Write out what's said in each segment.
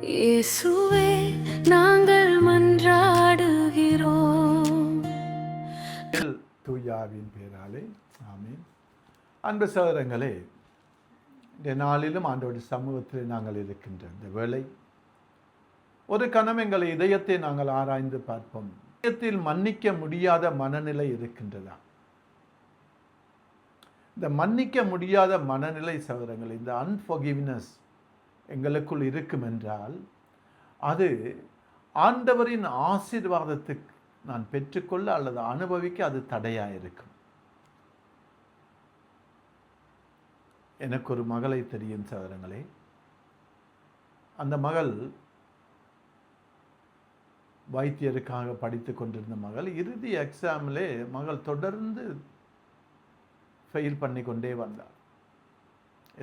இயேசுவே நாங்கள் மன்றாடுகிறோம். தூயாவின் பேராலே ஆமீன். அன்பு சகோதரங்களே, இந்த நாளிலும் ஆண்டவருடைய சமூகத்தில் நாங்கள் இருக்கின்ற இந்த வேளை ஒரு கணம் எங்கள் இதயத்தை நாங்கள் ஆராய்ந்து பார்ப்போம். இதயத்தில் மன்னிக்க முடியாத மனநிலை இருக்கின்றதா? இந்த மன்னிக்க முடியாத மனநிலை சகோதரங்கள், இந்த அன்ஃபர்கிவ்னஸ் எங்களுக்குள் இருக்கும் என்றால் அது ஆண்டவரின் ஆசீர்வாதத்துக்கு நான் பெற்றுக்கொள்ள அல்லது அனுபவிக்க அது தடையாக இருக்கும். எனக்கு ஒரு மகளை தெரியும் சகோதரங்களே. அந்த மகள் வைத்தியருக்காக படித்து கொண்டிருந்த மகள், இறுதி எக்ஸாமிலே மகள் தொடர்ந்து ஃபெயில் பண்ணி கொண்டே வந்தார்.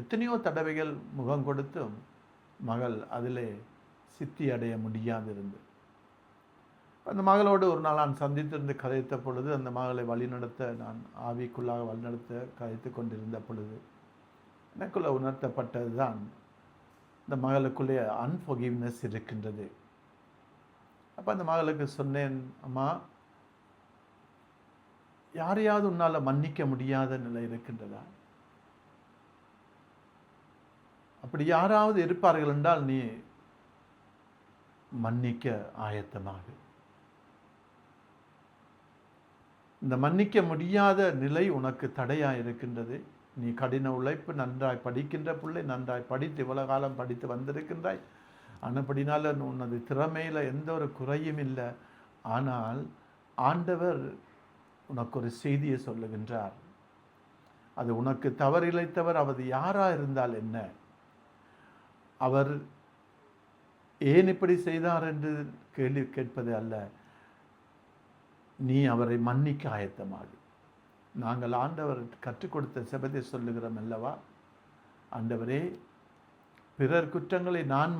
எத்தனையோ தடவைகள் முகம் கொடுத்தும் மகள் அதிலே சித்தி அடைய முடியாது இருந்து. அந்த மகளோடு ஒரு நாள் நான் சந்தித்திருந்து கதைத்த பொழுது, அந்த மகளை வழிநடத்த நான் ஆவிக்குள்ளாக வழிநடத்த கதைத்து கொண்டிருந்த பொழுது எனக்குள்ள உணர்த்தப்பட்டது தான், இந்த மகளுக்குள்ளே அன்ஃபர்கிவ்னஸ் இருக்கின்றது. அப்போ அந்த மகளுக்கு சொன்னேன், அம்மா, யாரையாவது உன்னால் மன்னிக்க முடியாத நிலை இருக்கின்றதா? அப்படி யாராவது இருப்பார்கள் என்றால் நீ மன்னிக்க ஆயத்தமாக. இந்த மன்னிக்க முடியாத நிலை உனக்கு தடையாக இருக்கின்றது. நீ கடின உழைப்பு, நன்றாய் படிக்கின்ற பிள்ளை, நன்றாய் படித்து இவ்வளவு காலம் படித்து வந்திருக்கின்றாய். ஆனப்படினால உனது திறமையில் எந்த ஒரு குறையும் இல்லை. ஆனால் ஆண்டவர் உனக்கு ஒரு செய்தியை சொல்லுகின்றார். அது உனக்கு தவறிழைத்தவர் அவர் யாராக இருந்தால் என்ன, அவர் ஏன் இப்படி செய்தார் என்று கேள்வி கேட்பது அல்ல, நீ அவரை மன்னிக்க ஆயத்தமாக. நாங்கள் ஆண்டவர் கற்றுக் கொடுத்த செபத்தை சொல்லுகிறோம் அல்லவா, ஆண்டவரே, பிறர் குற்றங்களை நான்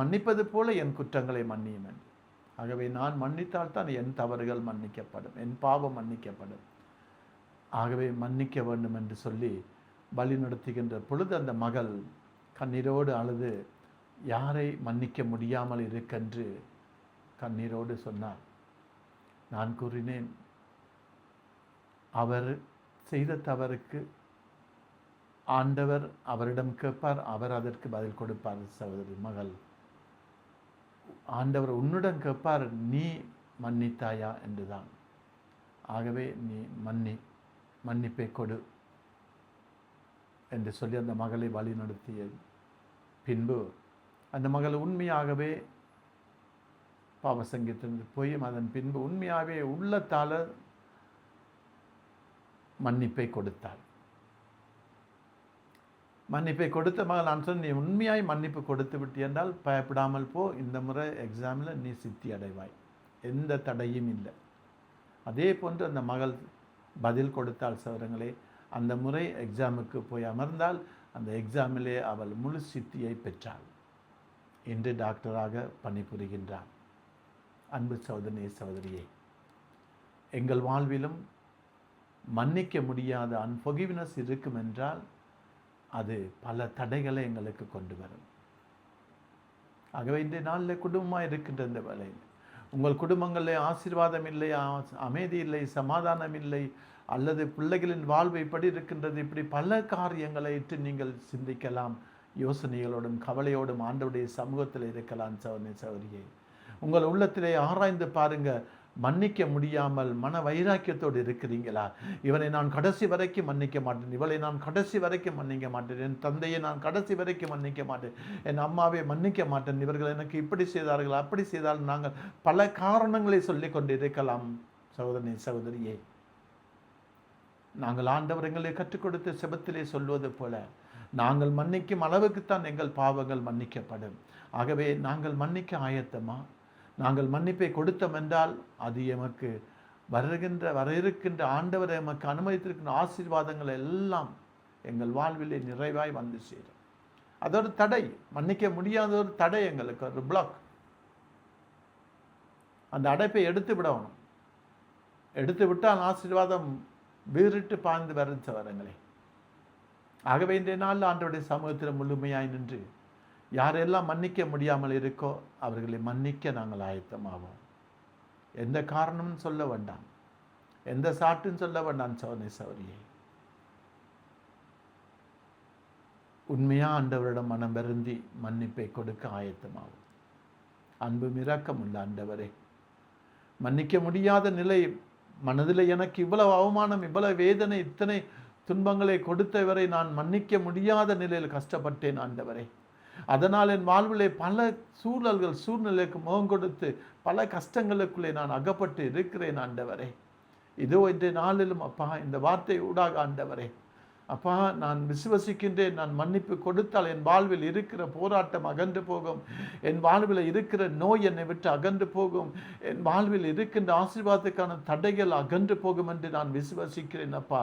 மன்னிப்பது போல என் குற்றங்களை மன்னியும் என்று. ஆகவே நான் மன்னித்தால்தான் என் தவறுகள் மன்னிக்கப்படும், என் பாவம் மன்னிக்கப்படும். ஆகவே மன்னிக்க வேண்டும் என்று சொல்லி வழி நடத்துகின்ற பொழுது அந்த மகள் கண்ணீரோடு அழுது யாரை மன்னிக்க முடியாமல் இருக்கென்று கண்ணீரோடு சொன்னார். நான் கூறினேன், அவர் செய்த தவறுக்கு ஆண்டவர் அவரிடம் கேட்பார், அவர் அதற்கு பதில் கொடுப்பார். சகோதரி மகள், ஆண்டவர் உன்னிடம் கேட்பார், நீ மன்னித்தாயா என்றுதான். ஆகவே நீ மன்னிப்பை கொடு என்று சொல்லி அந்த மகளை வழி நடத்திய பின்பு அந்த மகள் உண்மையாகவே பாவசங்கத்திலிருந்து போய் அதன் பின்பு உண்மையாகவே உள்ளத்தால மன்னிப்பை கொடுத்தாள். மன்னிப்பை கொடுத்த மகள் நான் சொன்ன, நீ உண்மையாய் மன்னிப்பு கொடுத்து விட்டு என்றால் பயப்படாமல் போ, இந்த முறை எக்ஸாமில் நீ சித்தி அடைவாய், எந்த தடையும் இல்லை. அதே போன்று அந்த மகள் பதில் கொடுத்தாள் சகோதரங்களே. அந்த முறை எக்ஸாமுக்கு போய் அமர்ந்தால் அந்த எக்ஸாமிலே அவள் முழு சித்தியை பெற்றாள். இன்று டாக்டராக பணிபுரிகின்றாள். அன்பு சகோதரனே, சகோதரியே, எங்கள் வாழ்விலும் மன்னிக்க முடியாத அன்ஃபர்கிவ்னஸ் இருக்கும் என்றால் அது பல தடைகளை எங்களுக்கு கொண்டு வரும். ஆகவே இந்த நாளில் குடும்பமாக இருக்கின்ற இந்த வேளையில் உங்கள் குடும்பங்களில் ஆசீர்வாதம் இல்லை, அமைதி இல்லை, சமாதானம் இல்லை, அல்லது பிள்ளைகளின் வாழ்வு இப்படி இருக்கின்றது, இப்படி பல காரியங்களை இட்டு நீங்கள் சிந்திக்கலாம். யோசனைகளோடும் கவலையோடும் ஆண்டவருடைய சமூகத்தில் இருக்கலாம். சகோதரனே, சகோதரியே, உங்கள் உள்ளத்திலே ஆராய்ந்து பாருங்க. மன்னிக்க முடியாமல் மன வைராக்கியத்தோடு இருக்கிறீங்களா? இவனை நான் கடைசி வரைக்கும் மன்னிக்க மாட்டேன், இவளை நான் கடைசி வரைக்கும் மன்னிக்க மாட்டேன், என் தந்தையை நான் கடைசி வரைக்கும் மன்னிக்க மாட்டேன், என் அம்மாவை மன்னிக்க மாட்டேன், இவர்கள் எனக்கு இப்படி செய்தார்கள் அப்படி செய்தால் நாங்கள் பல காரணங்களை சொல்லி கொண்டு இருக்கலாம். சகோதரனே, சகோதரியே, நாங்கள் ஆண்டவர் எங்களை கற்றுக் கொடுத்த செபத்திலே சொல்வது போல நாங்கள் மன்னிக்கும் அளவுக்குத்தான் எங்கள் பாவங்கள் மன்னிக்கப்படும். ஆகவே நாங்கள் மன்னிக்க ஆயத்தமா? நாங்கள் மன்னிப்பை கொடுத்தோம் என்றால் அது எமக்கு வர இருக்கின்ற ஆண்டவர் எமக்கு அனுமதித்திருக்கின்ற ஆசீர்வாதங்கள் எல்லாம் எங்கள் வாழ்விலே நிறைவாய் வந்து சேரும். அதொரு தடை, மன்னிக்க முடியாத ஒரு தடை, எங்களுக்கு ஒரு பிளாக். அந்த அடைப்பை எடுத்து விடணும். எடுத்து விட்டால் ஆசீர்வாதம் வீறிட்டு பாய்ந்து வரும் சவரங்களே. ஆகவே இன்றைய நாளில் ஆண்டவருடைய சமூகத்தில் முழுமையாய் நின்று யாரெல்லாம் மன்னிக்க முடியாமல் இருக்கோ அவர்களை மன்னிக்க நாங்கள் ஆயத்தமாவோம். எந்த காரணமும் சொல்ல வேண்டாம், எந்த சாட்டும் சொல்ல வேண்டாம். சோனை சௌரியை உண்மையா ஆண்டவரிடம் மனம் வருந்தி மன்னிப்பை கொடுக்க ஆயத்தமாகும். அன்பு இரக்கம் உள்ள ஆண்டவரே, மன்னிக்க முடியாத நிலை மனதில் எனக்கு இவ்வளவு அவமானம், இவ்வளவு வேதனை, இத்தனை துன்பங்களை கொடுத்தவரை நான் மன்னிக்க முடியாத நிலையில் கஷ்டப்பட்டேன் ஆண்டவரே. அதனால் என் வாழ்விலே பல சூழ்நிலைக்கு முகம் கொடுத்து பல கஷ்டங்களுக்குள்ளே நான் அகப்பட்டு இருக்கிறேன் ஆண்டவரே. இதோ இன்றைய நாளிலும் அப்பா இந்த வார்த்தை ஊடாக ஆண்டவரே, அப்பா நான் விசுவசிக்கின்றேன், நான் மன்னிப்பு கொடுத்தால் என் வாழ்வில் இருக்கிற போராட்டம் அகன்று போகும், என் வாழ்வில் இருக்கிற நோய் என்னை விட்டு அகன்று போகும், என் வாழ்வில் இருக்கின்ற ஆசீர்வாதத்துக்கான தடைகள் அகன்று போகும் என்று நான் விசுவசிக்கிறேன் அப்பா.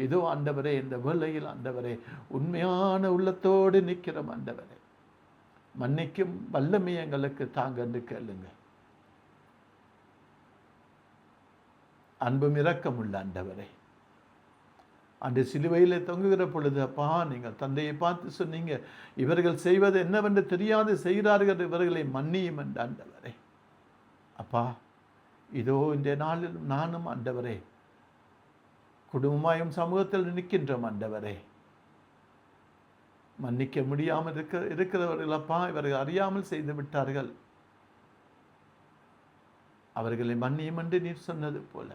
இதோ ஆண்டவரே, இந்த வேளையில் ஆண்டவரே உண்மையான உள்ளத்தோடு நிற்கிறோம் ஆண்டவரே. மன்னிக்கும் வல்லமை எங்களுக்கு தாங்க என்று கேளுங்க. அன்பும் இரக்கம் உள்ள ஆண்டவரே, அந்த சிலுவையிலே தொங்குகிற பொழுது அப்பா நீங்கள் தந்தையை பார்த்து சொன்னீங்க, இவர்கள் செய்வது என்னவென்று தெரியாது செய்கிறார்கள், இவர்களை மன்னியும் என்ற ஆண்டவரே. அப்பா இதோ இந்த நாளில் நானும் ஆண்டவரே குடும்பமாயும் சமூகத்தில் நிற்கின்றோம் ஆண்டவரே. மன்னிக்க முடியாமல் இருக்கிறவர்கள் அப்பா, இவர்கள் அறியாமல் செய்து விட்டார்கள், அவர்களை மன்னியும் என்று நீர் சொன்னது போல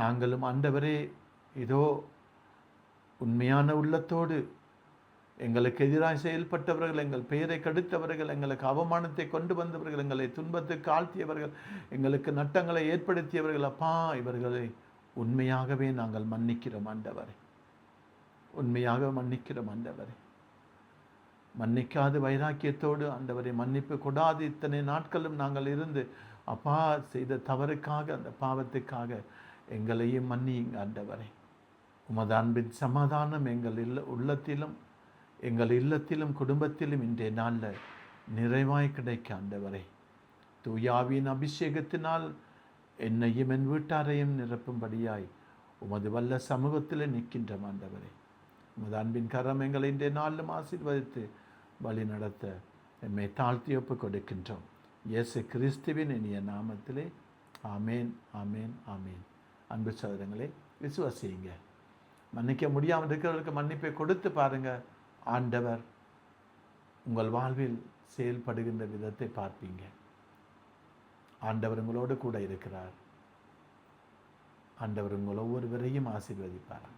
நாங்களும் ஆண்டவரே இதோ உண்மையான உள்ளத்தோடு எங்களுக்கு எதிராக செயல்பட்டவர்கள், எங்கள் பெயரை கெடுத்தவர்கள், எங்களுக்கு அவமானத்தை கொண்டு வந்தவர்கள், எங்களை துன்பத்துக்கு ஆழ்த்தியவர்கள், எங்களுக்கு நட்டங்களை ஏற்படுத்தியவர்கள் அப்பா, இவர்களை உண்மையாகவே நாங்கள் மன்னிக்கிறோம் ஆண்டவரே. உண்மையாக மன்னிக்கிறோம் ஆண்டவரே. மன்னிக்காது வைராக்கியத்தோடு ஆண்டவரை மன்னிப்பு கொடாது இத்தனை நாட்களும் நாங்கள் இருந்து அப்பா செய்த தவறுக்காக, அந்த பாவத்துக்காக எங்களையும் மன்னியுங்க ஆண்டவரே. உமது அன்பின் சமாதானம் எங்கள் உள்ளத்திலும் எங்கள் இல்லத்திலும் குடும்பத்திலும் இன்றைய நாளில் நிறைவாய் கிடைக்க ஆண்டவரே. தூயாவின் அபிஷேகத்தினால் என்னையும் என் வீட்டாரையும் நிரப்பும்படியாய் உமது வல்ல சமூகத்தில் நிற்கின்ற ஆண்டவரே. உமது அன்பின் கரம் எங்களை இன்றைய நாளிலும் ஆசீர்வதித்து வழி நடத்த எம்மை தாழ்த்தி ஒப்பு கொடுக்கின்றோம். இயேசு கிறிஸ்துவின் இனிய நாமத்திலே ஆமேன், ஆமேன், ஆமேன். அன்பு சகோதரங்களே, விசுவாசியுங்க. மன்னிக்க முடியாமல் இருக்கிறவர்களுக்கு மன்னிப்பை கொடுத்து பாருங்க. ஆண்டவர் உங்கள் வாழ்வில் செயல்படுகின்ற விதத்தை பார்ப்பீங்க. ஆண்டவர் உங்களோடு கூட இருக்கிறார். ஆண்டவர் உங்கள் ஒவ்வொருவரையும் ஆசீர்வதிப்பார்.